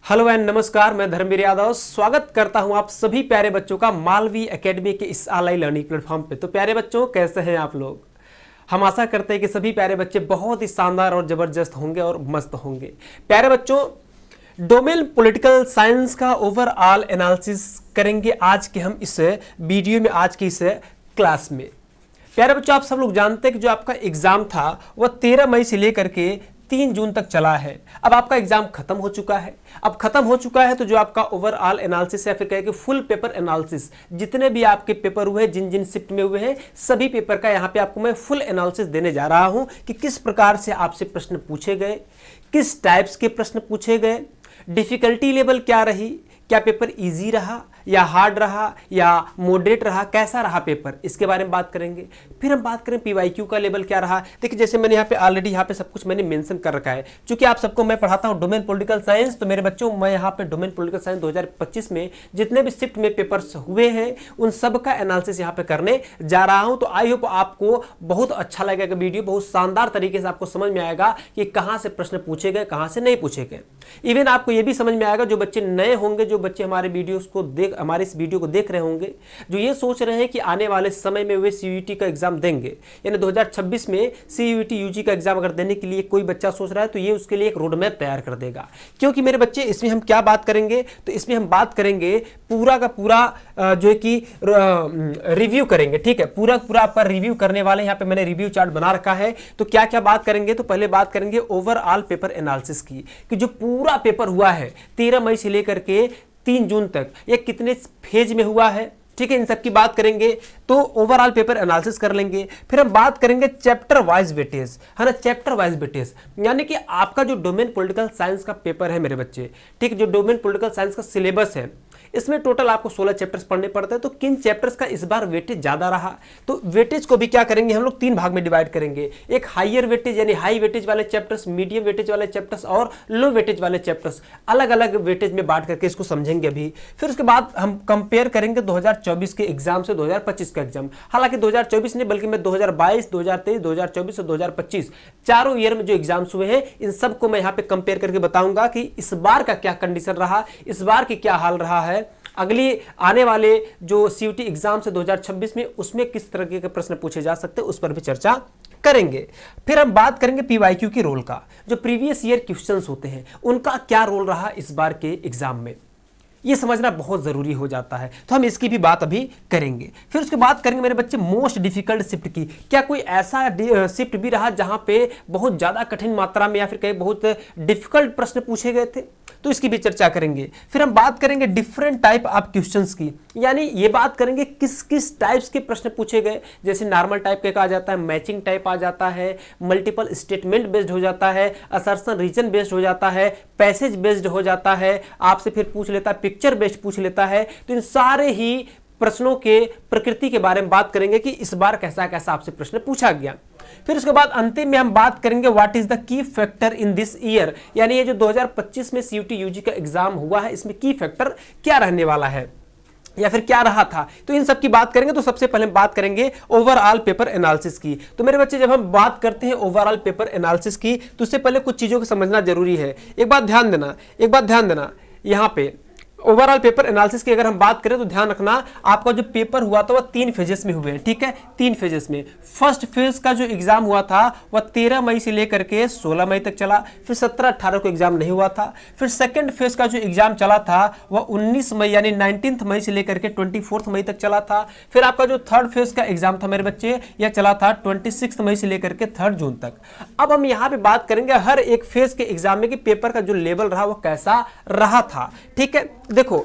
Hello and नमस्कार, मैं धर्मवीर यादव स्वागत करता हूं आप सभी प्यारे बच्चों का मालवी एकेडमी के इस ऑनलाइन लर्निंग प्लेटफॉर्म पे। तो प्यारे बच्चों, कैसे हैं आप लोग? हम आशा करते हैं कि सभी प्यारे बच्चे बहुत ही शानदार और जबरदस्त होंगे और मस्त होंगे। प्यारे बच्चों, डोमेन पॉलिटिकल साइंस का ओवरऑल एनालिसिस करेंगे आज के हम इस वीडियो में, आज की इस क्लास में। प्यारे बच्चों, आप सब लोग जानते हैं कि जो आपका एग्जाम था वह 13 मई से लेकर के 3 जून तक चला है। अब आपका एग्जाम खत्म हो चुका है। अब खत्म हो चुका है तो जो आपका ओवरऑल एनालिसिस या फिर कहे कि फुल पेपर एनालिसिस, जितने भी आपके पेपर हुए, जिन जिन शिफ्ट में हुए हैं, सभी पेपर का यहाँ पे आपको मैं फुल एनालिसिस देने जा रहा हूँ कि किस प्रकार से आपसे प्रश्न पूछे गए, किस टाइप्स के प्रश्न पूछे गए, डिफिकल्टी लेवल क्या रही, क्या पेपर इजी रहा या हार्ड रहा या मॉडरेट रहा, कैसा रहा पेपर, इसके बारे में बात करेंगे। फिर हम बात करें पीवाईक्यू का लेवल क्या रहा। देखिए, जैसे मैंने यहाँ पे ऑलरेडी यहाँ पे सब कुछ मैंने मेंशन कर रखा है। क्योंकि आप सबको मैं पढ़ाता हूँ डोमेन पॉलिटिकल साइंस, तो मेरे बच्चों मैं यहाँ पे डोमेन पॉलिटिकल साइंस 2025 में जितने भी शिफ्ट में पेपर्स हुए हैं उन सब का एनालिसिस यहाँ पे करने जा रहा हूँ। तो आई होप आपको बहुत अच्छा लगेगा वीडियो, बहुत शानदार तरीके से आपको समझ में आएगा कि कहाँ से प्रश्न पूछे गए, कहाँ से नहीं पूछे गए। इवन आपको ये भी समझ में आएगा, जो बच्चे नए होंगे, जो बच्चे हमारे वीडियोस को हमारे इस वीडियो को देख रहे होंगे, जो ये सोच रहे हैं कि आने वाले समय में वे सीयूईटी का एग्जाम देंगे, यानी 2026 में सीयूईटी यूजी का एग्जाम अगर देने के लिए कोई बच्चा सोच रहा है तो ये उसके लिए एक रोड मैप तैयार कर देगा। क्योंकि मेरे बच्चे, इसमें हम क्या बात करेंगे, तो इसमें हम बात करेंगे पूरा का पूरा जो है कि रिव्यू करेंगे। ठीक है, पूरा पूरा आपका रिव्यू करने वाले, यहाँ पे मैंने रिव्यू चार्ट बना रखा है। तो क्या क्या बात करेंगे, तो पहले बात करेंगे ओवरऑल पेपर एनालिसिस की, कि जो पूरा पेपर हुआ है 13 मई से लेकर के 3 जून तक, ये कितने फेज में हुआ है। ठीक है, इन सब की बात करेंगे। तो ओवरऑल पेपर एनालिसिस कर लेंगे। फिर हम बात करेंगे चैप्टर वाइज वेटेज, है ना, चैप्टर वाइज वेटेज, यानी कि आपका जो डोमेन पॉलिटिकल साइंस का पेपर है मेरे बच्चे, ठीक, जो डोमेन पॉलिटिकल साइंस का सिलेबस है, इसमें टोटल आपको 16 चैप्टर्स पढ़ने पड़ते हैं। तो किन चैप्टर्स का इस बार वेटेज ज्यादा रहा, तो वेटेज को भी क्या करेंगे हम लोग 3 भाग में डिवाइड करेंगे। एक हाईयर वेटेज यानी हाई वेटेज वाले चैप्टर्स, मीडियम वेटेज वाले चैप्टर्स और लो वेटेज वाले चैप्टर्स, अलग अलग वेटेज में बांट करके इसको समझेंगे अभी। फिर उसके बाद हम कंपेयर करेंगे 2024 के एग्जाम से 2025 का एग्जाम। हालांकि 2024 नहीं, बल्कि मैं 2022, 2023, 2024 और 2025 चारों ईयर में जो एग्जाम्स हुए हैं, इन सबको मैं यहाँ पे कंपेयर करके बताऊंगा कि इस बार का क्या कंडीशन रहा, इस बार की क्या हाल रहा है, अगली आने वाले जो सीयूटी एग्जाम से 2026 में, उसमें किस तरह के प्रश्न पूछे जा सकते हैं, उस पर भी चर्चा करेंगे। फिर हम बात करेंगे पीवाईक्यू की रोल का, जो प्रीवियस ईयर क्वेश्चंस होते हैं उनका क्या रोल रहा इस बार के एग्जाम में, ये समझना बहुत जरूरी हो जाता है। तो हम इसकी भी बात अभी करेंगे। फिर उसके बाद करेंगे मेरे बच्चे मोस्ट डिफिकल्ट शिफ्ट की, क्या कोई ऐसा शिफ्ट भी रहा जहां पे बहुत ज्यादा कठिन मात्रा में या फिर कहीं बहुत डिफिकल्ट प्रश्न पूछे गए थे, तो इसकी भी चर्चा करेंगे। फिर हम बात करेंगे डिफरेंट टाइप ऑफ क्वेश्चंस की, यानी ये बात करेंगे किस किस टाइप्स के प्रश्न पूछे गए। जैसे नॉर्मल टाइप का आ जाता है, मैचिंग टाइप आ जाता है, मल्टीपल स्टेटमेंट बेस्ड हो जाता है, असर्शन रीजन बेस्ड हो जाता है, पैसेज बेस्ड हो जाता है, आपसे फिर पूछ लेता है, पिक्चर बेस्ड पूछ लेता है। तो इन सारे ही प्रश्नों के प्रकृति के बारे में बात करेंगे कि इस बार कैसा कैसा आपसे प्रश्न पूछा गया। फिर उसके बाद अंतिम में हम बात करेंगे what is the key factor in this year, यानी ये जो 2025 में सीयूटी यूजी का एग्जाम हुआ है, इसमें की फैक्टर क्या रहने वाला है या फिर क्या रहा था। तो इन सब की बात करेंगे। तो सबसे पहले बात करेंगे ओवरऑल पेपर एनालिसिस की। तो मेरे बच्चे, जब हम बात करते हैं ओवरऑल पेपर एनालिसिस की, तो उससे पहले कुछ चीजों को समझना जरूरी है। एक बात ध्यान देना यहाँ पे ओवरऑल पेपर एनालिसिस की अगर हम बात करें तो ध्यान रखना, आपका जो पेपर हुआ था वह 3 फेजेस में हुए हैं। ठीक है, 3 फेजेस में। फर्स्ट फेज का जो एग्जाम हुआ था वह 13 मई से लेकर के 16 मई तक चला। फिर 17-18 को एग्जाम नहीं हुआ था। फिर सेकंड फेज का जो एग्जाम चला था वह 19 मई यानी 19 मई से लेकर के 24 मई तक चला था। फिर आपका जो थर्ड फेज का एग्जाम था मेरे बच्चे, यह चला था 26 मई से लेकर के 3 जून तक। अब हम यहाँ पे बात करेंगे हर एक फेज के एग्जाम में कि पेपर का जो लेवल रहा वह कैसा रहा था। ठीक है, देखो,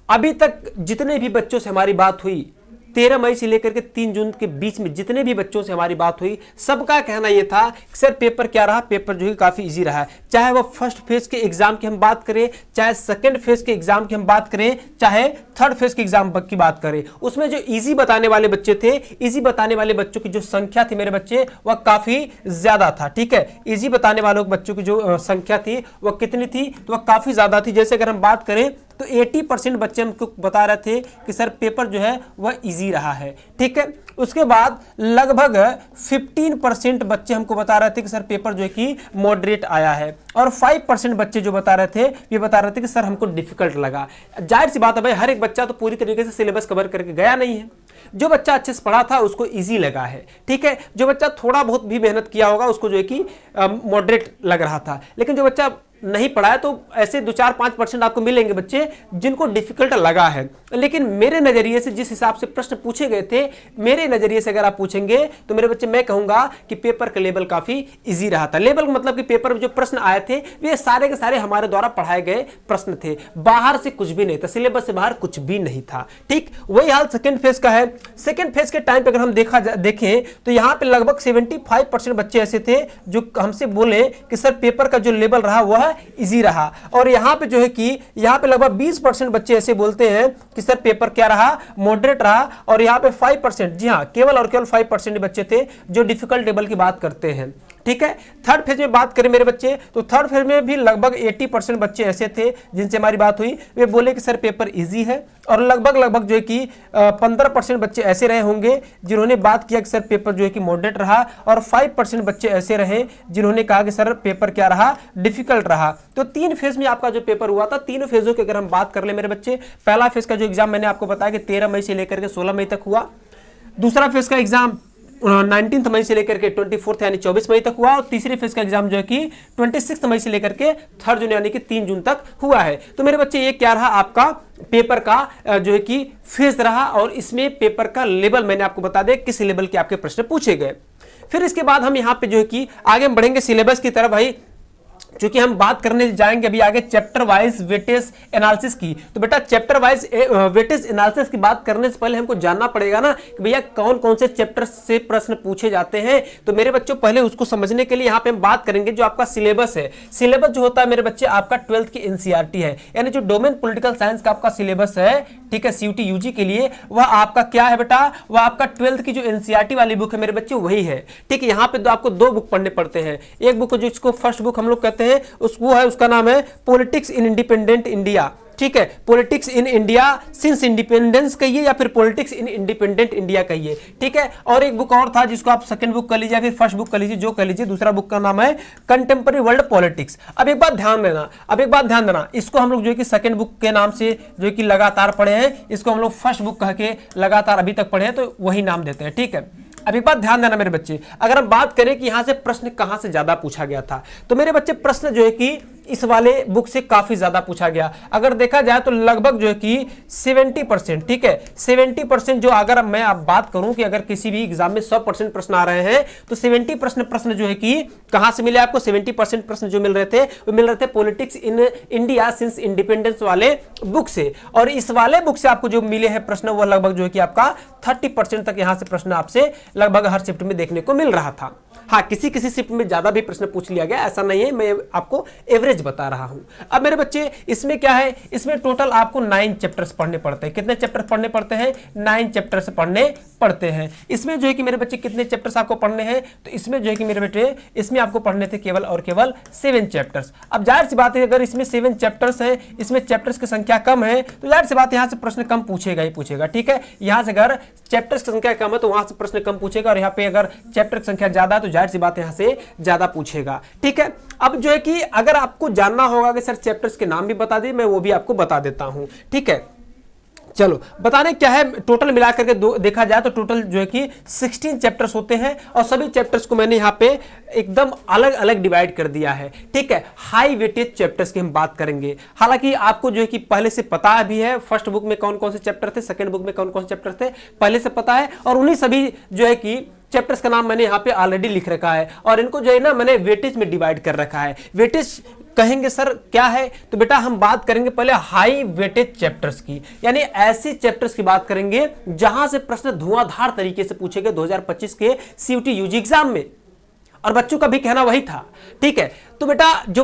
अभी तक जितने भी बच्चों से हमारी बात हुई, 13 मई से लेकर के 3 जून के बीच में जितने भी बच्चों से हमारी बात हुई, सबका कहना यह था कि सर पेपर क्या रहा, पेपर जो है काफी इजी रहा है। चाहे वो फर्स्ट फेज के एग्जाम की हम बात करें, चाहे सेकंड फेज के एग्जाम की हम बात करें, चाहे थर्ड फेज के एग्जाम की बात करें, उसमें जो इजी बताने वाले बच्चे थे, इजी बताने वाले बच्चों की जो संख्या थी मेरे बच्चे, वह काफी ज्यादा था। ठीक है, इजी बताने वालों बच्चों की जो संख्या थी वह कितनी थी, तो वह काफी ज्यादा थी। जैसे अगर हम बात करें तो 80% बच्चे हमको बता रहे थे कि सर पेपर जो है वह इजी रहा है। ठीक है, उसके बाद लगभग 15% बच्चे हमको बता रहे थे कि सर पेपर जो है कि मॉडरेट आया है, और 5% बच्चे जो बता रहे थे ये बता रहे थे कि सर हमको डिफिकल्ट लगा। जाहिर सी बात है भाई, हर एक बच्चा तो पूरी तरीके से सिलेबस कवर करके गया नहीं है। जो बच्चा अच्छे से पढ़ा था उसको इजी लगा है। ठीक है, जो बच्चा थोड़ा बहुत भी मेहनत किया होगा उसको जो है कि मॉडरेट लग रहा था। लेकिन जो बच्चा नहीं पढ़ा है तो ऐसे 2-4-5% आपको मिलेंगे बच्चे जिनको डिफिकल्ट लगा है। लेकिन मेरे नजरिए से जिस हिसाब से प्रश्न पूछे गए थे, मेरे नजरिए से अगर आप पूछेंगे तो मेरे बच्चे मैं कहूंगा कि पेपर का लेवल काफी इजी रहा था। लेवल मतलब कि पेपर में जो प्रश्न आए थे वे सारे के सारे हमारे द्वारा पढ़ाए गए प्रश्न थे, बाहर से कुछ भी नहीं था, सिलेबस से बाहर कुछ भी नहीं था। ठीक, वही हाल सेकेंड फेज का है। सेकेंड फेज के टाइम पे अगर हम देखें तो यहाँ पे लगभग 75% बच्चे ऐसे थे जो हमसे बोले कि सर पेपर का जो लेवल रहा वह इजी रहा, और यहाँ पे जो है कि यहाँ पे लगभग 20% बच्चे ऐसे बोलते हैं कि सर पेपर क्या रहा, मॉडरेट रहा, और यहाँ पे 5%, जी हाँ, केवल और केवल 5% बच्चे थे जो डिफिकल्ट लेवल की बात करते हैं। ठीक है, थर्ड फेज में बात करें मेरे बच्चे तो थर्ड फेज में भी लगभग 80% बच्चे ऐसे थे जिनसे हमारी बात हुई, वे बोले कि सर पेपर इजी है, और लगभग जो है कि 15% बच्चे ऐसे रहे होंगे जिन्होंने बात किया कि सर पेपर जो है कि मॉडरेट रहा, और 5% बच्चे ऐसे रहे जिन्होंने कहा कि सर पेपर क्या रहा, डिफिकल्ट रहा। तो 3 फेज में आपका जो पेपर हुआ था, 3 फेजों की अगर हम बात कर ले मेरे बच्चे, पहला फेज का जो एग्जाम मैंने आपको बताया कि 13 मई से लेकर के 16 मई तक हुआ। दूसरा फेज का एग्जाम 19 मई से लेकर के 24 यानी 24 मई तक हुआ, और तीसरे फेज का एग्जाम जो है कि 26 मई से लेकर के 3 जून यानी कि 3 जून तक हुआ है। तो मेरे बच्चे ये क्या रहा आपका पेपर का जो है कि फेज रहा, और इसमें पेपर का लेवल मैंने आपको बता दें किस लेवल के आपके प्रश्न पूछे गए। फिर इसके बाद हम यहाँ पे जो है कि आगे बढ़ेंगे सिलेबस की तरफ। भाई चूंकि हम बात करने जाएंगे अभी आगे चैप्टर वाइज वेटेज एनालिसिस की, तो बेटा चैप्टर वाइज वेटेज एनालिसिस की बात करने से पहले हमको जानना पड़ेगा ना कि भैया कौन कौन से चैप्टर से प्रश्न पूछे जाते हैं। तो मेरे बच्चों पहले उसको समझने के लिए यहाँ पे हम बात करेंगे जो आपका सिलेबस है। सिलेबस जो होता है मेरे बच्चे आपका 12th की एनसीईआरटी है, यानी जो डोमेन पॉलिटिकल साइंस का आपका सिलेबस है, ठीक है, सीयूटी यूजी के लिए, वह आपका क्या है बेटा, वह आपका 12th की जो एनसीईआरटी वाली बुक है मेरे बच्चे वही है। ठीक है, यहाँ पे आपको 2 बुक पढ़ने पड़ते हैं। एक बुक जिसको फर्स्ट बुक हम लोग कहते हैं वो है, उसका नाम है पॉलिटिक्स इन इंडिपेंडेंट इंडिया। ठीक है, politics in India since independence कहिए या फिर पॉलिटिक्स इन इंडिपेंडेंट इंडिया कहिए। ठीक है, और एक बुक और था जिसको आप सेकंड बुक कर लीजिए या फिर फर्स्ट बुक कर लीजिए, जो कर लीजिए। दूसरा बुक का नाम है कंटेम्पररी वर्ल्ड पॉलिटिक्स। अब एक बात ध्यान देना, इसको हम लोग जो है कि सेकंड बुक के नाम से जो है कि लगातार पढ़े हैं, इसको हम लोग फर्स्ट बुक कह के लगातार अभी तक पढ़े हैं, तो वही नाम देते हैं। ठीक है, अब एक बात ध्यान देना मेरे बच्चे, अगर हम बात करें कि यहां से प्रश्न कहां से ज्यादा पूछा गया था, तो मेरे बच्चे प्रश्न जो है कि इस वाले बुक से काफी ज्यादा पूछा गया। अगर देखा जाए तो लगभग जो है कि 70%, ठीक है, 70% जो अगर मैं आप बात करूं कि अगर किसी भी एग्जाम में 100% प्रश्न आ रहे हैं तो 70% प्रश्न जो है कि कहां से मिले आपको, 70% प्रश्न जो मिल रहे थे वो मिल रहे थे politics in India since independence वाले बुक से। और इस वाले बुक से आपको जो मिले हैं प्रश्न वो लगभग जो है कि आपका 30% तक यहां से प्रश्न आपसे लगभग हर शिफ्ट में देखने को मिल रहा था। हाँ, किसी किसी शिफ्ट में ज्यादा भी प्रश्न पूछ लिया गया, ऐसा नहीं है, मैं आपको एवरेज बता रहा हूं। अब मेरे बच्चे इसमें क्या है, इसमें टोटल आपको 9 चैप्टर्स पढ़ने पड़ते हैं। कितने चैप्टर पढ़ने पड़ते हैं, 9 चैप्टर्स पढ़ने पड़ते हैं। इसमें जो है कि मेरे बच्चे कितने चैप्टर्स आपको पढ़ने हैं, तो इसमें जो है कि मेरे बेटे इसमें आपको पढ़ने थे केवल और केवल 7 चैप्टर्स। अब जाहिर सी बात है अगर इसमें 7 चैप्टर्स हैं, इसमें चैप्टर्स की संख्या कम है, तो जाहिर सी बात यहाँ से प्रश्न कम पूछेगा ही पूछेगा। ठीक है, यहाँ से अगर चैप्टर्स की संख्या कम है तो वहां से प्रश्न कम पूछेगा, और यहाँ पे अगर चैप्टर की संख्या ज्यादा है तो जाहिर सी बात यहाँ से ज्यादा पूछेगा। ठीक है, अब जो है कि अगर आपको जानना होगा कि सर चैप्टर्स के नाम भी बता दिए, मैं वो भी आपको बता देता हूं। ठीक है, चलो बताने क्या है, टोटल मिलाकर के देखा जाए तो टोटल जो है कि 16 चैप्टर्स होते हैं, और सभी चैप्टर्स को मैंने यहाँ पे एकदम अलग अलग डिवाइड कर दिया है। ठीक है, हाई वेटेज चैप्टर्स की हम बात करेंगे। हालांकि आपको जो है कि पहले से पता भी है फर्स्ट बुक में कौन कौन से चैप्टर थे, सेकंड बुक में कौन कौन से चैप्टर थे, पहले से पता है, और उन्हीं सभी जो है कि चैप्टर्स का नाम मैंने यहाँ पे ऑलरेडी लिख रखा है, और इनको जो है ना मैंने वेटेज में डिवाइड कर रखा है। वेटेज कहेंगे सर क्या है, तो बेटा हम बात करेंगे पहले हाई वेटेज चैप्टर्स की, यानी ऐसे चैप्टर्स की बात करेंगे जहां से प्रश्न धुआंधार तरीके से पूछे गए 2025 के सीयूटी यूजी एग्जाम में, और बच्चों का भी कहना वही था। ठीक है, तो बेटा जो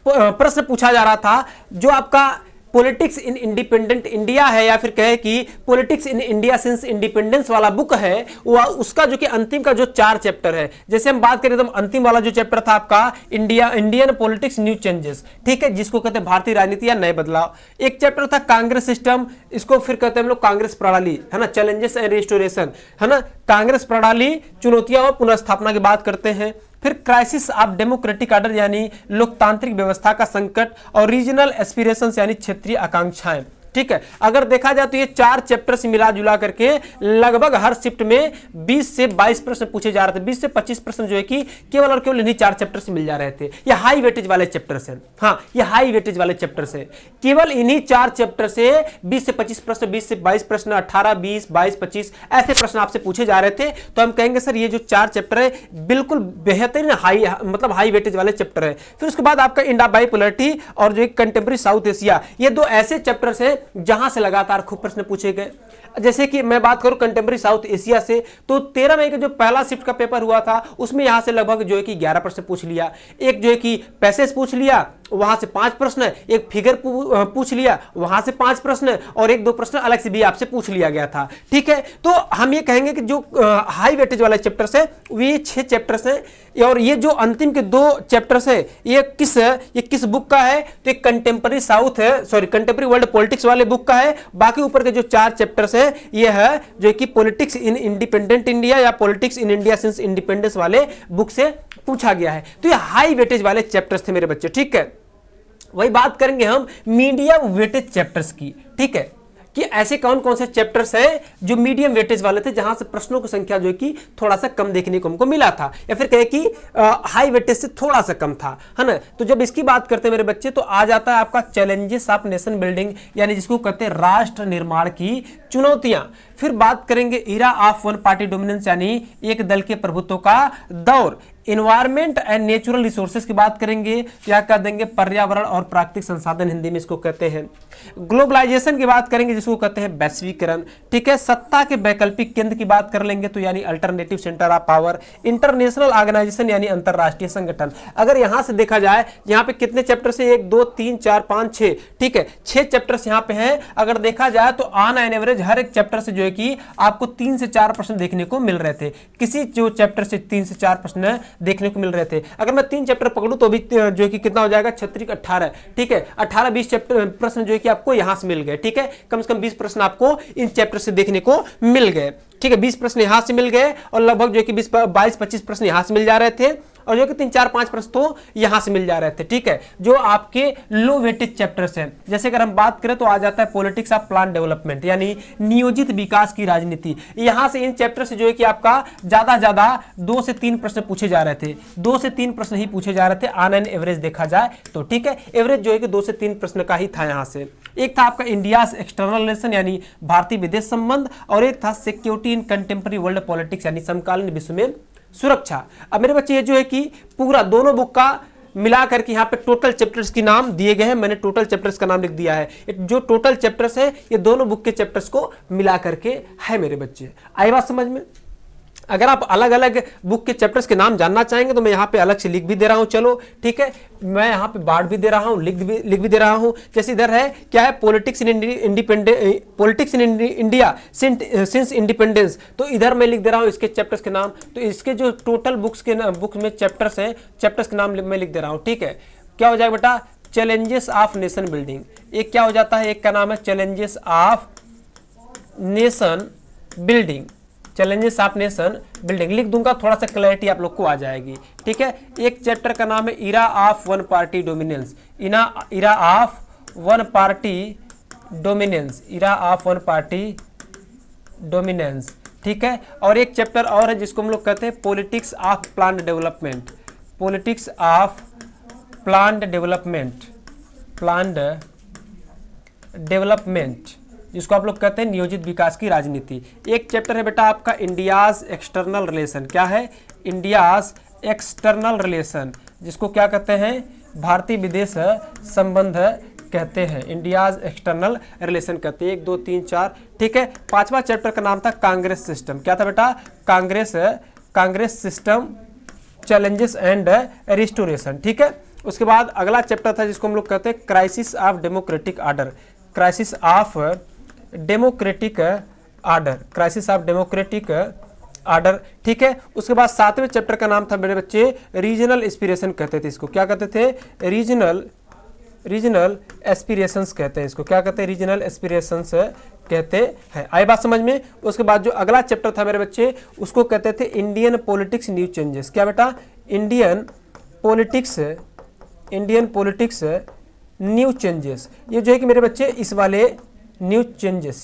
प्रश्न पूछा जा रहा था, जो आपका पॉलिटिक्स इन इंडिपेंडेंट इंडिया है या फिर कहे कि politics in India since independence वाला बुक है, वो उसका जो कि अंतिम का जो 4 चैप्टर है, जैसे हम बात करें तो अंतिम वाला जो चैप्टर था आपका इंडियन पॉलिटिक्स न्यू चेंजेस, ठीक है, जिसको कहते हैं भारतीय राजनीति या नए बदलाव। एक चैप्टर था कांग्रेस सिस्टम, इसको फिर कहते हैं हम लोग कांग्रेस प्रणाली, है ना, चैलेंजेस एंड रिस्टोरेशन, है ना, कांग्रेस प्रणाली, चुनौतियां और पुनर्स्थापना की बात करते हैं। फिर क्राइसिस ऑफ डेमोक्रेटिक ऑर्डर यानी लोकतांत्रिक व्यवस्था का संकट, और रीजनल एस्पिरेशंस यानी क्षेत्रीय आकांक्षाएं, ठीक है। अगर देखा जाए तो ये 4 चैप्टर से मिला जुला करके लगभग हर शिफ्ट में 20 से 22 प्रश्न पूछे जा रहे थे। 20 से 25 प्रश्न जो है कि केवल और केवल इन्हीं 4 चैप्टर से मिल जा रहे थे। ये हाई वेटेज वाले चैप्टर से, हाँ ये हाई वेटेज वाले चैप्टर से, केवल इन्हीं 4 चैप्टर से 20 से 25 प्रश्न, 20 से 22 प्रश्न, 18, 20, 22, 25 ऐसे प्रश्न आपसे पूछे जा रहे थे। तो हम कहेंगे सर ये जो 4 चैप्टर है बिल्कुल बेहतरीन हाई, मतलब हाई वेटेज वाले चैप्टर है। फिर उसके बाद आपका इंडिया बाइपोलैरिटी और जो कंटेम्प्रेरी साउथ एशिया, ये 2 ऐसे चैप्टर्स हैं जहां से लगातार खूब प्रश्न पूछे गए। जैसे कि मैं बात करूं कंटेम्प्रेरी साउथ एशिया से, तो 13 मई का जो पहला शिफ्ट का पेपर हुआ था उसमें यहां से लगभग जो है कि 11 प्रश्न पूछ लिया। एक जो है कि पैसेज पूछ लिया, वहां से 5 प्रश्न, एक फिगर पूछ लिया, वहां से 5 प्रश्न, और 1-2 प्रश्न अलग से भी आपसे पूछ लिया गया था, ठीक है। तो हम ये कहेंगे कि जो हाई वेटेज वाले चैप्टर्स है ये 6 चैप्टर्स हैं, और ये जो अंतिम के 2 चैप्टर्स है ये किस बुक का है, तो एक कंटेम्प्रेरी साउथ है, सॉरी कंटेम्प्रेरी वर्ल्ड पॉलिटिक्स वाले बुक का है। बाकी ऊपर के जो 4 चैप्टर्स है ये है जो कि पॉलिटिक्स इन इंडिपेंडेंट इंडिया या politics in India since independence वाले बुक से पूछा गया है। तो ये हाई वेटेज वाले चैप्टर्स थे मेरे बच्चे, ठीक है। वही बात करेंगे हम मीडियम वेटेज चैप्टर्स की, ठीक है, कि ऐसे कौन कौन से चैप्टर्स हैं जो मीडियम वेटेज वाले थे, जहां से प्रश्नों की संख्या जो कि थोड़ा सा कम देखने को हमको मिला था, या फिर कहे कि हाई वेटेज से थोड़ा सा कम था, है ना। तो जब इसकी बात करते हैं मेरे बच्चे, तो आ जाता है आपका चैलेंजेस ऑफ नेशन बिल्डिंग, यानी जिसको कहते हैं राष्ट्र निर्माण की चुनौतियां। फिर बात करेंगे era of one party dominance, यानी एक दल के प्रभुत्व का दौर। इन्वायरमेंट एंड नेचुरल रिसोर्सेज की बात करेंगे, क्या कह देंगे, पर्यावरण और प्राकृतिक संसाधन हिंदी में इसको कहते हैं। ग्लोबलाइजेशन की बात करेंगे जिसको कहते हैं वैश्वीकरण, ठीक है। सत्ता के वैकल्पिक केंद्र की बात कर लेंगे तो यानी alternative centre of power. International organisation यानी अंतरराष्ट्रीय संगठन। अगर यहां से देखा जाए, यहाँ पे कितने चैप्टर से, 1, 2, 3, 4, 5, 6, ठीक है, 6 चैप्टर्स यहाँ पे हैं। अगर देखा जाए तो ऑन एन एवरेज हर एक चैप्टर से जो है कि आपको 3 से 4 प्रश्न देखने को मिल रहे थे। किसी जो चैप्टर से 3 से 4 प्रश्न देखने को मिल रहे थे। अगर मैं 3 चैप्टर पकड़ूं तो भी जो है कि कितना हो जाएगा, 36, 18, ठीक है, 18-20 चैप्टर प्रश्न जो है कि आपको यहां से मिल गए, ठीक है। कम से कम 20 प्रश्न आपको इन चैप्टर से देखने को मिल गए, ठीक है। 20 प्रश्न यहां से मिल गए, और लगभग जो है कि 22-25 प्रश्न यहां से मिल जा रहे थे, और जो कि 3-4-5 प्रश्न तो यहां से मिल जा रहे थे, ठीक है, जो आपके लो वेटेज चैप्टर्स हैं। जैसे अगर हम बात करें तो आ जाता है पॉलिटिक्स ऑफ प्लान डेवलपमेंट, यानी नियोजित विकास की राजनीति। यहां से इन चैप्टर से जो है कि आपका ज्यादा 2 से 3 प्रश्न पूछे जा रहे थे, 2 से 3 प्रश्न ही पूछे जा रहे थे ऑन एन एवरेज देखा जाए तो, ठीक है। एवरेज जो है कि 2 से 3 प्रश्न का ही था यहां से। एक था आपका इंडिया एक्सटर्नल रिलेशन यानी भारतीय विदेश संबंध, और एक था security in contemporary world politics यानी समकालीन विश्व में सुरक्षा। अब मेरे बच्चे ये जो है कि पूरा दोनों बुक का मिला करके यहाँ पे टोटल चैप्टर्स के नाम दिए गए हैं। मैंने टोटल चैप्टर्स का नाम लिख दिया है। जो टोटल चैप्टर्स है ये दोनों बुक के चैप्टर्स को मिला करके है मेरे बच्चे। आई बात समझ में? अगर आप अलग अलग बुक के चैप्टर्स के नाम जानना चाहेंगे तो मैं यहाँ पे अलग से लिख भी दे रहा हूँ, चलो ठीक है। मैं यहाँ पे बांट भी दे रहा हूँ, लिख भी दे रहा हूँ। जैसे इधर है क्या है, politics in India since independence, तो इधर मैं लिख दे रहा हूँ इसके चैप्टर्स के नाम। तो इसके जो टोटल बुक में चैप्टर्स हैं, चैप्टर्स के नाम मैं लिख दे रहा हूँ, ठीक है। क्या हो जाएगा बेटा, चैलेंजेस ऑफ नेशन बिल्डिंग। एक क्या हो जाता है, एक का नाम है challenges of nation building, challenges of nation building लिख दूंगा, थोड़ा सा क्लैरिटी आप लोग को आ जाएगी, ठीक है। एक चैप्टर का नाम है era of one party dominance, era of one party dominance, era of one party dominance, ठीक है। और एक चैप्टर और है जिसको हम लोग कहते हैं politics of planned development, politics of planned development, planned development, जिसको आप लोग कहते हैं नियोजित विकास की राजनीति। एक चैप्टर है बेटा आपका इंडियाज एक्सटर्नल रिलेशन, क्या है, इंडियाज एक्सटर्नल रिलेशन, जिसको क्या कहते हैं, भारतीय विदेश संबंध कहते हैं, इंडियाज एक्सटर्नल रिलेशन कहते हैं। 1, 2, 3, 4, ठीक है। 5वां चैप्टर का नाम था कांग्रेस सिस्टम, क्या था बेटा, Congress system challenges and restoration, ठीक है। उसके बाद अगला चैप्टर था जिसको हम लोग कहते हैं crisis of democratic order, crisis of democratic order, crisis of democratic order, ठीक है। उसके बाद 7वें चैप्टर का नाम था मेरे बच्चे रीजनल एस्पिरेशन कहते थे इसको, क्या कहते थे, रीजनल एस्पिरेशंस कहते हैं इसको, क्या कहते हैं, रीजनल एस्पिरेशंस कहते हैं। आई बात समझ में। उसके बाद जो अगला चैप्टर था मेरे बच्चे उसको कहते थे इंडियन पॉलिटिक्स न्यू चेंजेस, क्या बेटा, इंडियन पॉलिटिक्स न्यू चेंजेस। ये जो है कि मेरे बच्चे इस वाले new changes,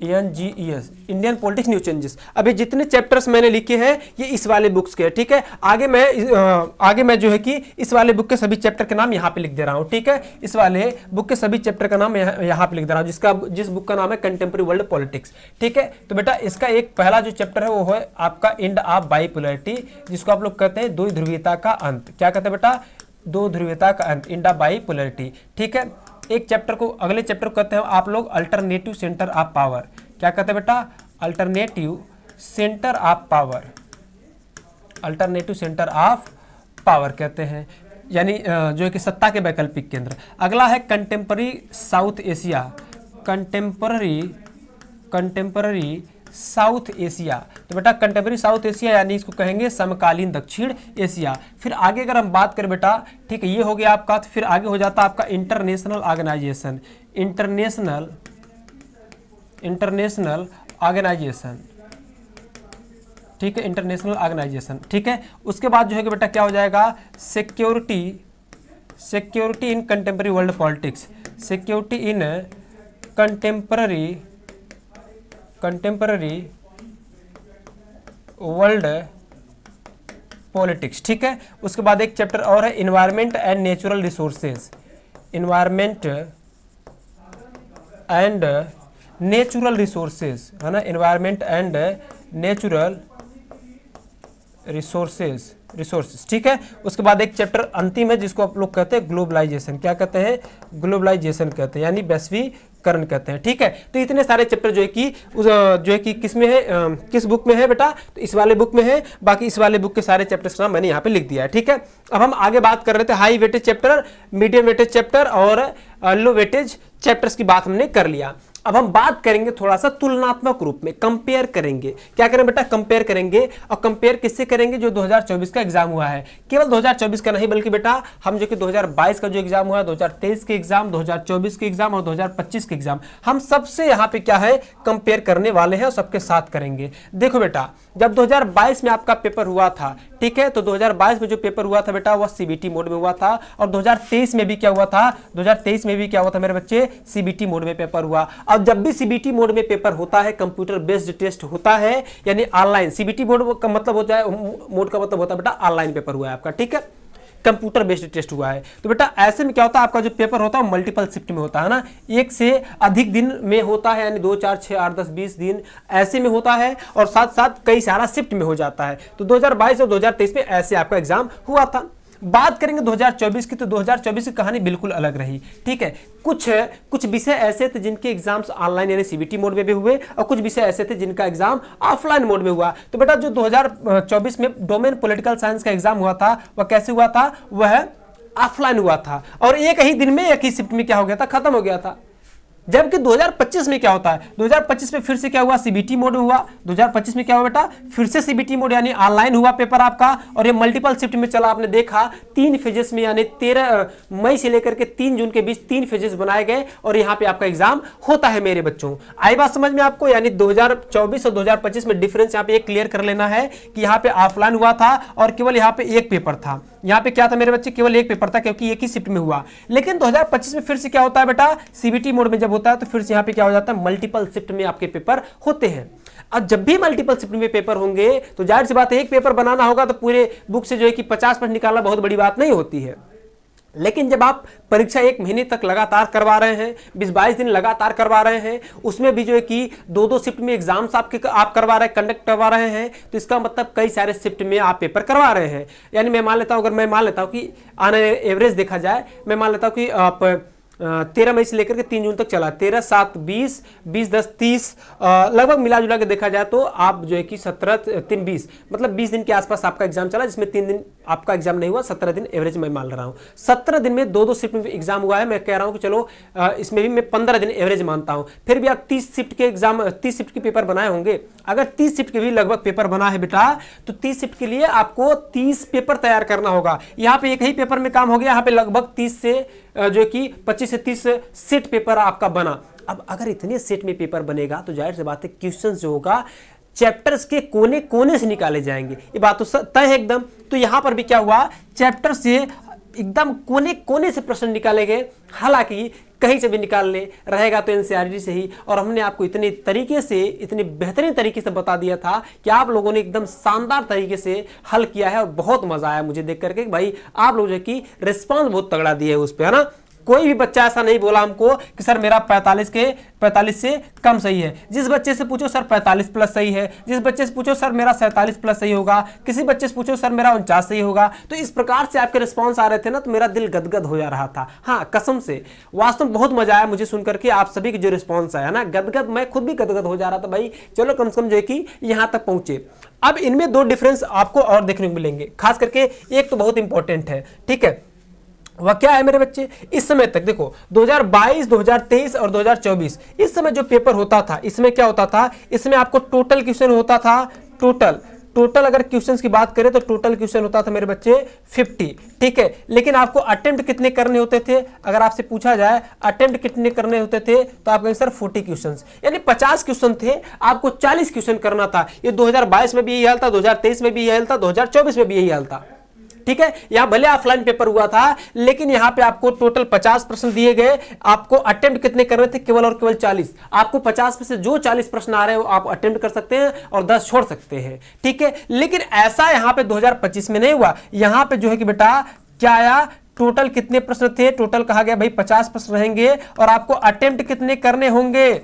CHANGES, Indian politics new changes. अभी जितने चैप्टर्स मैंने लिखे हैं ये इस वाले बुक्स के, ठीक है। आगे मैं जो है कि इस वाले बुक के सभी चैप्टर के नाम यहाँ पे लिख दे रहा हूँ, ठीक है। इस वाले बुक के सभी चैप्टर का नाम यहाँ पे लिख दे रहा हूँ, जिस बुक का नाम है कंटेम्प्रेरी वर्ल्ड पॉलिटिक्स, ठीक है। तो बेटा इसका एक पहला जो चैप्टर है वो है आपका एंड ऑफ बाइपोलैरिटी, जिसको आप लोग कहते हैं दो ध्रुवीयता का अंत, क्या कहते हैं बेटा, दो ध्रुवीयता का अंत, एंड ऑफ बाइपोलैरिटी, ठीक है। एक चैप्टर को, अगले चैप्टर को कहते हैं आप लोग अल्टरनेटिव सेंटर ऑफ पावर, क्या कहते हैं बेटा, alternative centre of power, alternative centre of power कहते हैं, यानी जो है कि सत्ता के वैकल्पिक केंद्र। अगला है contemporary south Asia, contemporary south Asia. तो बेटा कंटेम्पररी साउथ एशिया यानी इसको कहेंगे समकालीन दक्षिण एशिया। फिर आगे अगर हम बात करें बेटा, ठीक है, ये हो गया आपका। तो फिर आगे हो जाता है आपका इंटरनेशनल ऑर्गेनाइजेशन, इंटरनेशनल ऑर्गेनाइजेशन, ठीक है, इंटरनेशनल ऑर्गेनाइजेशन, ठीक है। उसके बाद जो है कि बेटा क्या हो जाएगा, security in contemporary world politics, security in contemporary world politics, ठीक है। उसके बाद एक चैप्टर और है environment and natural resources, environment and natural resources, है ना, इन्वायरमेंट एंड नेचुरल रिसोर्सेज, ठीक है। उसके बाद एक चैप्टर अंतिम है जिसको आप लोग कहते हैं ग्लोबलाइजेशन, क्या कहते हैं, ग्लोबलाइजेशन कहते हैं, यानी वैश्वीकरण कहते हैं, ठीक है। तो इतने सारे चैप्टर जो है कि किस में है, किस बुक में है बेटा, तो इस वाले बुक में है। बाकी इस वाले बुक के सारे चैप्टर्स का नाम मैंने यहाँ पे लिख दिया है, ठीक है। अब हम आगे बात कर रहे थे high weightage chapter, medium weightage chapter और लो वेटेज चैप्टर्स की बात हमने कर लिया। अब हम बात करेंगे थोड़ा सा तुलनात्मक रूप में, कंपेयर करेंगे। क्या करें बेटा, कंपेयर करेंगे। और कंपेयर किससे करेंगे, जो 2024 का एग्जाम हुआ है। केवल 2024 का नहीं बल्कि बेटा हम जो कि 2022 का जो एग्जाम हुआ है, 2023 के एग्जाम, 2024 के एग्जाम और 2025 के एग्जाम, हम सबसे यहाँ पे क्या है कंपेयर करने वाले हैं और सबके साथ करेंगे। देखो बेटा, जब 2022 में आपका पेपर हुआ था, ठीक है, तो 2022 में जो पेपर हुआ था बेटा वह सीबीटी मोड में हुआ था। और 2023 में भी क्या हुआ था, 2023 में भी क्या हुआ था मेरे बच्चे, सीबीटी मोड में पेपर हुआ। अब जब भी सीबीटी मोड में पेपर होता है, कंप्यूटर बेस्ड टेस्ट होता है, यानी ऑनलाइन। सीबीटी मोड का मतलब होता है, मोड का मतलब होता है बेटा ऑनलाइन पेपर हुआ है आपका, ठीक है, कंप्यूटर बेस्ड टेस्ट हुआ है। तो बेटा ऐसे में क्या होता है, आपका जो पेपर होता है मल्टीपल शिफ्ट में होता है ना, एक से अधिक दिन में होता है, यानी 2, 4, 6, 8, 10, 20 दिन ऐसे में होता है, और साथ साथ कई सारा शिफ्ट में हो जाता है। तो 2022 और 2023 में ऐसे आपका एग्जाम हुआ था। बात करेंगे 2024 की, तो 2024 की कहानी बिल्कुल अलग रही, ठीक है। कुछ विषय ऐसे थे जिनके एग्जाम्स ऑनलाइन यानी सीबीटी मोड में भी हुए, और कुछ विषय ऐसे थे जिनका एग्जाम ऑफलाइन मोड में हुआ। तो बेटा जो 2024 में डोमेन पॉलिटिकल साइंस का एग्जाम हुआ था वह कैसे हुआ था, वह ऑफलाइन हुआ था, और एक ही दिन में एक ही शिफ्ट में क्या हो गया था, खत्म हो गया था। जबकि 2025 में क्या होता है, 2025 में फिर से क्या हुआ, सीबीटी मोड में हुआ। 2025 में क्या हुआ बेटा, फिर से सीबीटी मोड यानी ऑनलाइन हुआ पेपर आपका, और ये मल्टीपल शिफ्ट में चला। आपने देखा 3 फेजेस में, यानी 13 मई से लेकर के 3 जून के बीच 3 फेजेस बनाए गए, और यहाँ पे आपका एग्जाम होता है मेरे बच्चों। आई बात समझ में आपको, यानी 2024 और 2025 में डिफरेंस यहाँ पे एक क्लियर कर लेना है कि यहाँ पे ऑफलाइन हुआ था और केवल यहाँ पे एक पेपर था। यहाँ पे क्या था मेरे बच्चे, केवल एक पेपर था, क्योंकि एक ही शिफ्ट में हुआ। लेकिन 2025 में फिर से क्या होता है बेटा, सीबीटी मोड में जब होता है तो फिर से यहाँ पे क्या हो जाता है, मल्टीपल शिफ्ट में आपके पेपर होते हैं। अब जब भी मल्टीपल शिफ्ट में पेपर होंगे तो जाहिर सी बात है, एक पेपर बनाना होगा तो पूरे बुक से जो है कि 50% निकालना बहुत बड़ी बात नहीं होती है। लेकिन जब आप परीक्षा 1 महीने तक लगातार करवा रहे हैं, 20-22 दिन लगातार करवा रहे हैं, उसमें भी जो है कि 2-2 शिफ्ट में एग्जाम्स आप करवा रहे हैं, कंडक्ट करवा रहे हैं, तो इसका मतलब कई सारे शिफ्ट में आप पेपर करवा रहे हैं। यानी मैं मान लेता हूं, अगर मैं मान लेता हूं कि ऑन एवरेज देखा जाए, मैं मान लेता हूं कि आप 13 मई से लेकर के 3 जून तक चला। 13, 7, 20, 20, 10, 30, लगभग मिला जुला के देखा जाए तो आप जो है कि 17, 3, 20, मतलब 20 दिन के आसपास आपका एग्जाम चला, जिसमें 3 दिन आपका एग्जाम नहीं हुआ, 17 दिन एवरेज मैं मान रहा हूँ। 17 दिन में 2-2 शिफ्ट में एग्जाम हुआ है। मैं कह रहा हूँ कि चलो इसमें भी मैं 15 दिन एवरेज मानता हूँ। फिर भी आप 30 शिफ्ट के एग्जाम, 30 शिफ्ट के पेपर बनाए होंगे। अगर 30 शिफ्ट के भी लगभग पेपर बना है बेटा, तो 30 शिफ्ट के लिए आपको 30 पेपर तैयार करना होगा। यहाँ पे एक ही पेपर में काम हो गया, यहाँ पे लगभग 30 से जो कि 25 से 30 सेट पेपर आपका बना। अब अगर इतने सेट में पेपर बनेगा तो जाहिर सी बात है क्वेश्चंस जो होगा चैप्टर्स के कोने कोने से निकाले जाएंगे, ये बात तो तय है एकदम। तो यहां पर भी क्या हुआ, चैप्टर से एकदम कोने कोने से प्रश्न निकाले गए। हालांकि कहीं से भी निकाल ले रहेगा तो एनसीईआरटी से ही, और हमने आपको इतने तरीके से, इतने बेहतरीन तरीके से बता दिया था कि आप लोगों ने एकदम शानदार तरीके से हल किया है और बहुत मजा आया मुझे देख करके। भाई आप लोग जो कि रिस्पांस बहुत तगड़ा दिए है उस पर, है ना। कोई भी बच्चा ऐसा नहीं बोला हमको कि सर मेरा 45 से कम सही है। जिस बच्चे से पूछो सर 45 प्लस सही है, जिस बच्चे से पूछो सर मेरा 47 प्लस सही होगा, किसी बच्चे से पूछो सर मेरा 49 सही होगा। तो इस प्रकार से आपके रिस्पांस आ रहे थे ना, तो मेरा दिल गदगद हो जा रहा था। हाँ, कसम से वास्तव में बहुत मजा आया मुझे सुनकर के आप सभी के जो रिस्पॉन्स आया ना, गदगद, मैं खुद भी गदगद हो जा रहा था। भाई चलो कम से कम जो है कि यहाँ तक पहुंचे। अब इनमें 2 डिफरेंस आपको और देखने को मिलेंगे, खास करके एक तो बहुत इंपॉर्टेंट है, ठीक है। वह क्या है मेरे बच्चे, इस समय तक देखो 2022, 2023 और 2024 इस समय जो पेपर होता था, इसमें क्या होता था, इसमें आपको टोटल क्वेश्चन होता था, टोटल अगर क्वेश्चंस की बात करें तो टोटल क्वेश्चन होता था मेरे बच्चे 50, ठीक है। लेकिन आपको अटेम्प्ट कितने करने होते थे, अगर आपसे पूछा जाए अटेम्प्ट कितने करने होते थे तो आपका आंसर 40 क्वेश्चंस, यानी 50 क्वेश्चन थे, आपको 40 क्वेश्चन करना था। ये 2022 में भी यही हाल था, 2023 में भी यही हाल था, 2024 में भी यही हाल था, ठीक है। यहां भले ऑफलाइन पेपर हुआ था, लेकिन यहां पे आपको टोटल 50 प्रश्न दिए गए। आपको अटेम्प्ट कितने करने थे, केवल और केवल 40। आपको 50 में से जो 40 प्रश्न आ रहे हैं वो आप अटेम्प्ट कर सकते हैं और 10 छोड़ सकते हैं, ठीक है। लेकिन ऐसा यहां पे 2025 में नहीं हुआ। यहां पे जो है कि बेटा क्या आया, टोटल कितने प्रश्न थे, टोटल कहा गया भाई 50 प्रश्न रहेंगे और आपको अटेम्प्ट कितने करने होंगे,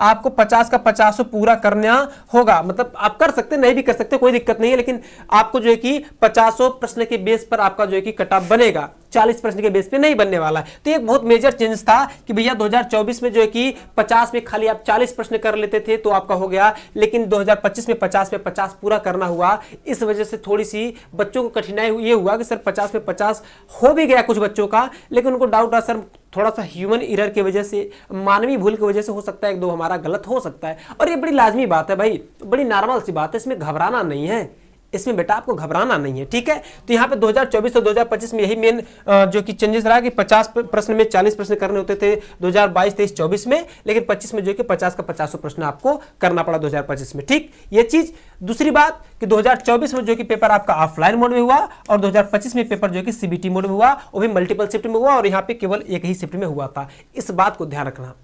आपको 50 का 50 पूरा करना होगा। मतलब आप कर सकते नहीं भी कर सकते, कोई दिक्कत नहीं है, लेकिन आपको जो है कि 50 प्रश्न के बेस पर आपका जो है कि कट ऑफ बनेगा, 40 प्रश्न के बेस पे नहीं बनने वाला है। तो एक बहुत मेजर चेंज था कि भैया 2024 में जो है कि 50 में खाली आप 40 प्रश्न कर लेते थे तो आपका हो गया, लेकिन 2025 में 50 में 50 पूरा करना हुआ। इस वजह से थोड़ी सी बच्चों को कठिनाई ये हुआ कि सर 50 में 50 हो भी गया कुछ बच्चों का, लेकिन उनको डाउट आ सर थोड़ा सा ह्यूमन एरर की वजह से, मानवीय भूल की वजह से हो सकता है 1-2 हमारा गलत हो सकता है। और ये बड़ी लाजमी बात है भाई, बड़ी नॉर्मल सी बात है, इसमें घबराना नहीं है, इसमें बेटा आपको घबराना नहीं है, ठीक है। तो यहाँ पे 2024 और 2025 में यही मेन जो कि चेंजेस रहा कि 50 प्रश्न में 40 प्रश्न करने होते थे 2022, 23, 24 में, लेकिन 25 में जो है कि 50 का 50 प्रश्न आपको करना पड़ा 2025 में, ठीक। ये चीज। दूसरी बात कि 2024 में जो कि पेपर आपका ऑफलाइन मोड में हुआ और 2025 में पेपर जो कि सीबीटी मोड में हुआ, वो भी मल्टीपल शिफ्ट में हुआ और यहाँ पे केवल एक ही शिफ्ट में हुआ था। इस बात को ध्यान रखना।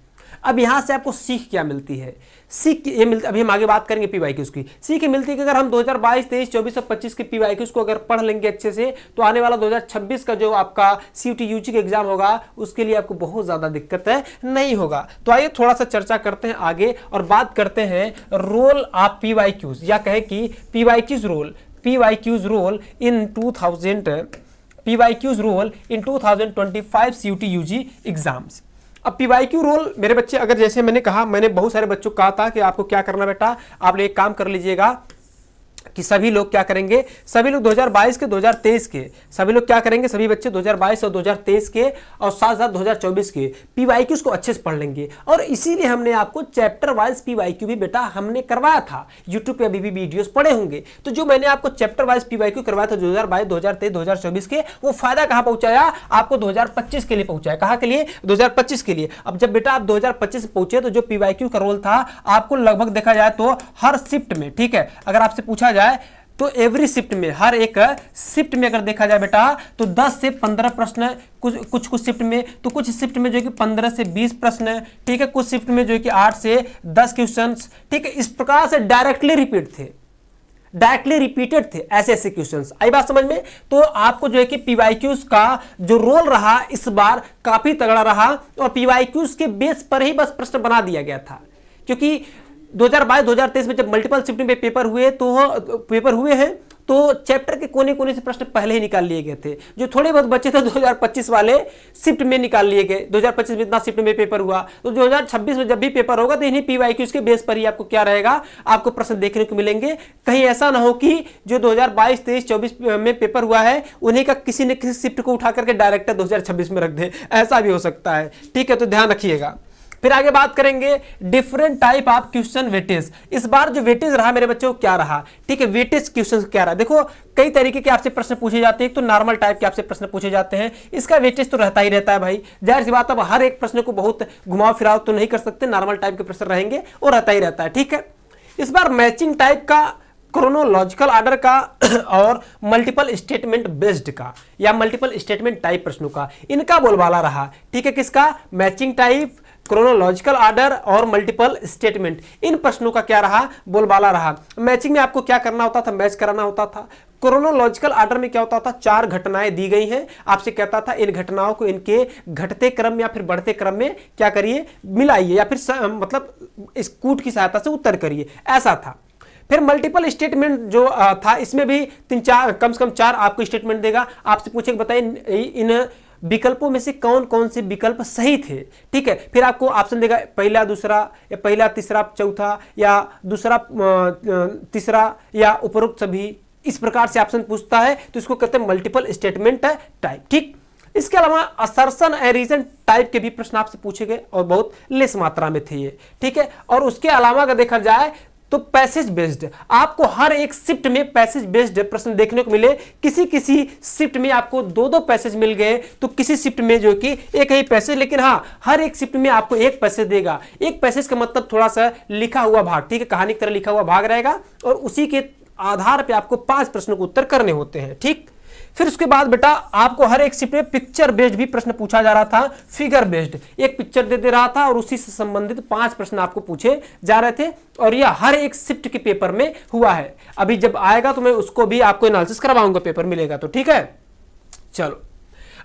अब यहां से आपको सीख क्या मिलती है, सीख ये मिलती, अभी हम आगे बात करेंगे पीवाईक्यूज की। सीख ये मिलती है कि अगर हम 2022, 23, 24 और 25 के पीवाईक्यूज को अगर पढ़ लेंगे अच्छे से, तो आने वाला 2026 का जो आपका सीयूटी यूजी का एग्जाम होगा उसके लिए आपको बहुत ज्यादा दिक्कत नहीं होगा। तो आइए थोड़ा सा चर्चा करते हैं आगे और बात करते हैं रोल ऑफ पीवाईक्यूज, या कहे कि PYQs role in 2025 CUET UG exams. अब पीवाईक्यू रोल मेरे बच्चे, अगर जैसे मैंने कहा, मैंने बहुत सारे बच्चों को कहा था कि आपको क्या करना बेटा, आप लोग एक काम कर लीजिएगा कि सभी लोग क्या करेंगे, सभी लोग 2022 के 2023 के सभी लोग क्या करेंगे, सभी बच्चे 2022 और 2023 के और साथ साथ 2024 के पीवाईक्यूज को अच्छे से पढ़ लेंगे। और इसीलिए हमने आपको चैप्टर वाइज पीवाईक्यू भी बेटा हमने करवाया था। यूट्यूब पे अभी भी वीडियोस पड़े होंगे, तो जो मैंने आपको चैप्टर वाइज पीवाईक्यू करवाया था 2022, 2023, 2024 के, वो फायदा कहां पहुंचाया आपको, 2025 के लिए पहुंचाया। कहां के लिए, 2025 के लिए। अब जब बेटा आप 2025 पहुंचे तो जो पीवाईक्यू का रोल था आपको लगभग देखा जाए तो हर शिफ्ट में, ठीक है, अगर आपसे पूछा जाए तो एवरी शिफ्ट में, हर एक शिफ्ट में अगर देखा जाए बेटा तो 10 से 15 प्रश्न, कुछ शिफ्ट में, तो कुछ शिफ्ट में जो है कि 15 से 20 प्रश्न, ठीक है, कुछ शिफ्ट में जो है कि 8 से 10 क्वेश्चंस, ठीक है। इस प्रकार से डायरेक्टली रिपीटेड थे ऐसे क्वेश्चंस। आई बात समझ में। तो आपको जो है कि पीवाईक्यूज का जो रोल रहा इस बार काफी तगड़ा रहा और पीवाईक्यूज के बेस पर ही बस प्रश्न बना दिया गया था, क्योंकि 2022-2023 में जब मल्टीपल शिफ्टिंग पे पेपर हुए हैं तो चैप्टर के कोने कोने से प्रश्न पहले ही निकाल लिए गए थे। जो थोड़े बहुत बच्चे थे 2025 वाले शिफ्ट में निकाल लिए गए। 2025 में इतना शिफ्ट में पेपर हुआ, तो 2026 में जब भी पेपर होगा तो इन्हीं पीवाईक्यूज के बेस पर ही आपको क्या रहेगा, आपको प्रश्न देखने को मिलेंगे। कहीं ऐसा ना हो कि जो 2022, 23, 24 में पेपर हुआ है उन्हीं का किसी ने किसी शिफ्ट को उठा करके डायरेक्ट 2026 में रख दे, ऐसा भी हो सकता है। ठीक है, तो ध्यान रखिएगा। फिर आगे बात करेंगे different type of question weightage. इस बार जो वेटेज रहा मेरे बच्चों क्या रहा, ठीक है, वेटेज क्वेश्चन क्या रहा। देखो कई तरीके के आपसे प्रश्न पूछे जाते हैं। एक तो नॉर्मल टाइप के आपसे प्रश्न पूछे जाते हैं, इसका वेटेज तो रहता ही रहता है भाई, जाहिर सी बात। अब हर एक प्रश्न को बहुत घुमाव फिराव तो नहीं कर सकते, नॉर्मल टाइप के प्रश्न रहेंगे और रहता ही रहता है। ठीक है, इस बार मैचिंग टाइप का, क्रोनोलॉजिकल ऑर्डर का और मल्टीपल स्टेटमेंट बेस्ड का या मल्टीपल स्टेटमेंट टाइप प्रश्नों का, इनका बोलबाला रहा। ठीक है, किसका, मैचिंग टाइप, क्रोनोलॉजिकल ऑर्डर और मल्टीपल स्टेटमेंट, इन प्रश्नों का क्या रहा, बोलबाला रहा। मैचिंग में आपको क्या करना होता था, मैच कराना होता था। क्रोनोलॉजिकल ऑर्डर में क्या होता था, 4 घटनाएं दी गई हैं, आपसे कहता था इन घटनाओं को इनके घटते क्रम या फिर बढ़ते क्रम में क्या करिए, मिलाइए या फिर मतलब इस कूट की सहायता से उत्तर करिए, ऐसा था। फिर मल्टीपल स्टेटमेंट जो था, इसमें भी 3-4 कम से कम 4 आपको स्टेटमेंट देगा। आपसे पूछे बताइए इन विकल्पों में से कौन कौन से विकल्प सही थे। ठीक है, फिर आपको ऑप्शन देगा पहला दूसरा या पहला तीसरा चौथा या दूसरा तीसरा या उपरोक्त सभी, इस प्रकार से ऑप्शन पूछता है, तो इसको कहते हैं मल्टीपल स्टेटमेंट टाइप। ठीक, इसके अलावा असर्शन एंड रीजन टाइप के भी प्रश्न आपसे पूछे गए और बहुत लेस मात्रा में थे ये। ठीक है, और उसके अलावा अगर देखा जाए तो पैसेज बेस्ड, आपको हर एक शिफ्ट में पैसेज बेस्ड प्रश्न देखने को मिले। किसी किसी शिफ्ट में आपको 2-2 पैसेज मिल गए, तो किसी शिफ्ट में जो कि एक ही पैसेज, लेकिन हाँ हर एक शिफ्ट में आपको एक पैसेज देगा। एक पैसेज का मतलब थोड़ा सा लिखा हुआ भाग, ठीक है, कहानी की तरह लिखा हुआ भाग रहेगा और उसी के आधार पर आपको 5 प्रश्नों को उत्तर करने होते हैं। ठीक, फिर उसके बाद बेटा आपको हर एक शिफ्ट में पिक्चर बेस्ड भी प्रश्न पूछा जा रहा था, फिगर बेस्ड, एक पिक्चर दे रहा था और उसी से संबंधित 5 प्रश्न आपको पूछे जा रहे थे, और यह हर एक शिफ्ट के पेपर में हुआ है। अभी जब आएगा तो मैं उसको भी आपको एनालिसिस करवाऊंगा, पेपर मिलेगा तो। ठीक है, चलो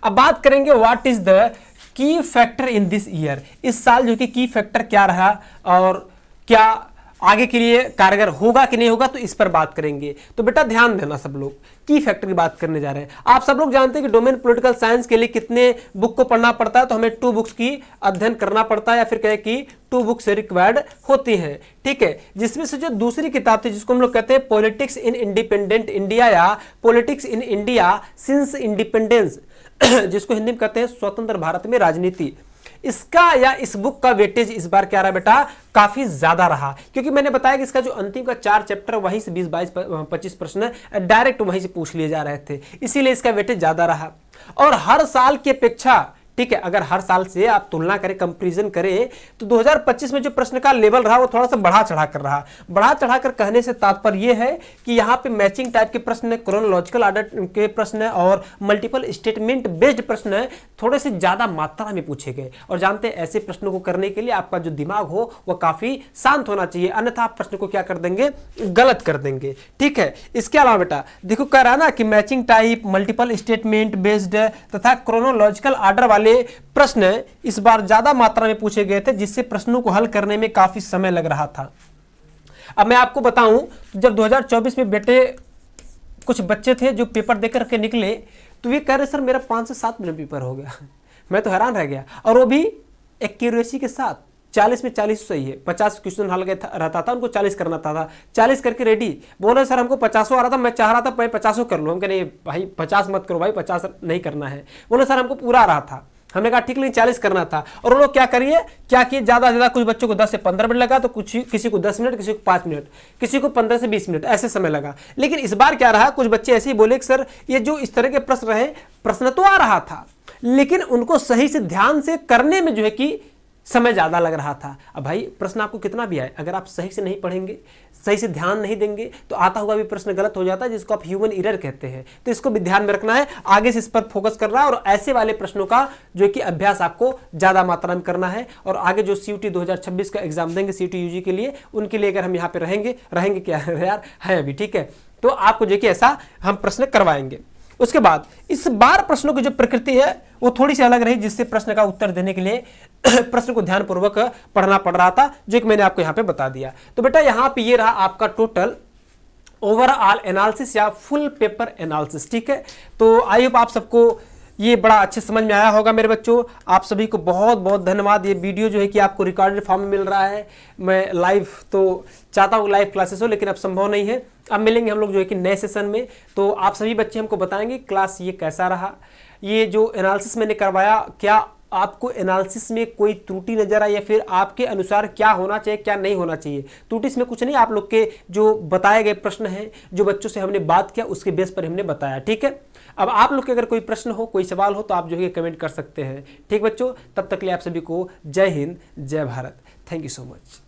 अब बात करेंगे what is the key factor in this year. इस साल जो कि की फैक्टर क्या रहा और क्या आगे के लिए कारगर होगा कि नहीं होगा, तो इस पर बात करेंगे। तो बेटा ध्यान देना, सब लोग की फैक्टर की बात करने जा रहे हैं। आप सब लोग जानते हैं कि डोमेन पॉलिटिकल साइंस के लिए कितने बुक को पढ़ना पड़ता है, तो हमें 2 बुक्स की अध्ययन करना पड़ता है या फिर कहे कि 2 बुक्स रिक्वायर्ड होती हैं। ठीक है, जिसमें से जो दूसरी किताब थी जिसको हम लोग कहते हैं पॉलिटिक्स इन इंडिपेंडेंट इंडिया या politics in India since independence, जिसको हिंदी में कहते हैं स्वतंत्र भारत में राजनीति, इसका या इस बुक का वेटेज इस बार क्या रहा बेटा, काफी ज्यादा रहा। क्योंकि मैंने बताया कि इसका जो अंतिम का 4 चैप्टर वहीं से 20, 22, 25 प्रश्न डायरेक्ट वहीं से पूछ लिए जा रहे थे, इसीलिए इसका वेटेज ज्यादा रहा। और हर साल की अपेक्षा, ठीक है, अगर हर साल से आप तुलना करें, कंपैरिजन करें, तो 2025 में जो प्रश्न का लेवल रहा वो थोड़ा सा बढ़ा चढ़ा कर रहा। बढ़ा चढ़ा कर कहने से तात्पर्य यह है कि यहाँ पे मैचिंग टाइप के प्रश्न, क्रोनोलॉजिकल ऑर्डर के प्रश्न और मल्टीपल स्टेटमेंट बेस्ड प्रश्न थोड़े से ज्यादा मात्रा में पूछे गए। और जानते हैं ऐसे प्रश्नों को करने के लिए आपका जो दिमाग हो वह काफी शांत होना चाहिए, अन्यथा आप प्रश्न को क्या कर देंगे, गलत कर देंगे। ठीक है, इसके अलावा बेटा देखो कह रहा ना कि matching type, multiple statement based तथा क्रोनोलॉजिकल ऑर्डर वाले प्रश्न इस बार ज्यादा मात्रा में पूछे गए थे, जिससे प्रश्नों को हल करने में काफी समय लग रहा था। अब मैं आपको बताऊं, जब 2024 में बेटे कुछ बच्चे थे जो पेपर देकर के निकले, तो ये कह रहे सर मेरा 5 से 7 मिनट पेपर हो गया। मैं तो हैरान रह गया, और वो भी एक्यूरेसी के साथ 40 में 40 सही है। 50 क्वेश्चन हल रहता था, उनको 40 करना था, 40 करके रेडी। बोले सर हमको 50 आ रहा था, मैं चाह रहा था मैं 50 कर लूँ। हम कह नहीं भाई 50 मत करो भाई, 50 नहीं करना है। बोले सर हमको पूरा आ रहा था। हमने कहा ठीक, लेकिन 40 करना था। और वो लोग क्या करिए, क्या किए, ज्यादा से ज्यादा कुछ बच्चों को 10 से 15 मिनट लगा, तो कुछ किसी को 10 मिनट, किसी को 5 मिनट, किसी को 15 से 20 मिनट ऐसे समय लगा। लेकिन इस बार क्या रहा, कुछ बच्चे ऐसे ही बोले कि सर ये जो इस तरह के प्रश्न रहे, प्रश्न तो आ रहा था लेकिन उनको सही से ध्यान से करने में जो है कि समय ज्यादा लग रहा था। अब भाई प्रश्न आपको कितना भी आए, अगर आप सही से नहीं पढ़ेंगे, सही से ध्यान नहीं देंगे, तो आता हुआ भी प्रश्न गलत हो जाता है, जिसको आप ह्यूमन एरर कहते हैं। तो इसको भी ध्यान में रखना है, आगे से इस पर फोकस करना है, और ऐसे वाले प्रश्नों का जो कि अभ्यास आपको ज्यादा मात्रा में करना है। और आगे जो CUT 2026 का एग्जाम देंगे CUT UG के लिए, उनके लिए अगर हम यहाँ पे रहेंगे क्या यार है अभी, ठीक है, तो आपको जो कि ऐसा हम प्रश्न करवाएंगे। उसके बाद इस बार प्रश्नों की जो प्रकृति है वो थोड़ी सी अलग रही, जिससे प्रश्न का उत्तर देने के लिए प्रश्न को ध्यानपूर्वक पढ़ना पड़ रहा था, जो कि मैंने आपको यहाँ पे बता दिया। तो बेटा यहाँ पे ये रहा आपका टोटल ओवरऑल एनालिसिस या फुल पेपर एनालिसिस। ठीक है, तो आई होप आप सबको ये बड़ा अच्छे समझ में आया होगा मेरे बच्चों। आप सभी को बहुत बहुत धन्यवाद। ये वीडियो जो है कि आपको रिकॉर्डेड फॉर्म में मिल रहा है। मैं लाइव तो चाहता हूँ लाइव क्लासेस हो, लेकिन अब संभव नहीं है। अब मिलेंगे हम लोग जो है कि नए सेशन में। तो आप सभी बच्चे हमको बताएंगे क्लास ये कैसा रहा, ये जो एनालिसिस मैंने करवाया, क्या आपको एनालिसिस में कोई त्रुटि नजर आई या फिर आपके अनुसार क्या होना चाहिए क्या नहीं होना चाहिए। त्रुटि इसमें कुछ नहीं, आप लोग के जो बताए गए प्रश्न हैं, जो बच्चों से हमने बात किया उसके बेस पर हमने बताया। ठीक है, अब आप लोग के अगर कोई प्रश्न हो, कोई सवाल हो, तो आप जो है कमेंट कर सकते हैं। ठीक बच्चों, तब तक के लिए आप सभी को जय हिंद, जय Bharat. Thank you so much.